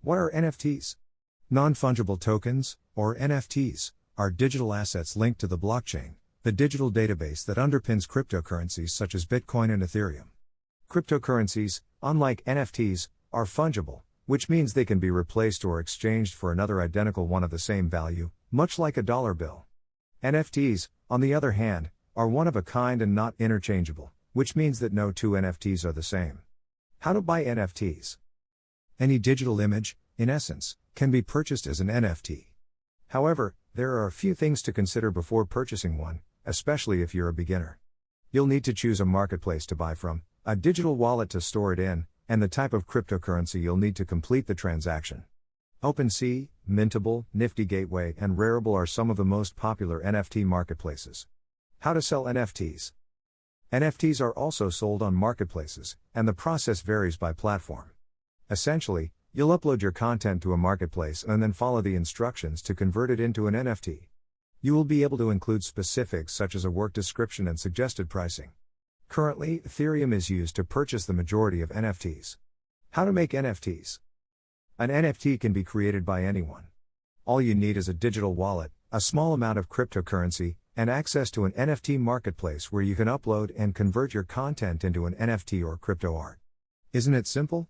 What are NFTs? Non-fungible tokens, or NFTs, are digital assets linked to the blockchain, the digital database that underpins cryptocurrencies such as Bitcoin and Ethereum. Cryptocurrencies, unlike NFTs, are fungible, which means they can be replaced or exchanged for another identical one of the same value, much like a dollar bill. NFTs, on the other hand, are one of a kind and not interchangeable, which means that no two NFTs are the same. How to buy NFTs? Any digital image, in essence, can be purchased as an NFT. However, there are a few things to consider before purchasing one, especially if you're a beginner. You'll need to choose a marketplace to buy from, a digital wallet to store it in, and the type of cryptocurrency you'll need to complete the transaction. OpenSea, Mintable, Nifty Gateway, and Rarible are some of the most popular NFT marketplaces. How to sell NFTs? NFTs are also sold on marketplaces, and the process varies by platform. Essentially, you'll upload your content to a marketplace and then follow the instructions to convert it into an NFT. You will be able to include specifics such as a work description and suggested pricing. Currently, Ethereum is used to purchase the majority of NFTs. How to make NFTs? An NFT can be created by anyone. All you need is a digital wallet, a small amount of cryptocurrency, and access to an NFT marketplace where you can upload and convert your content into an NFT or crypto art. Isn't it simple?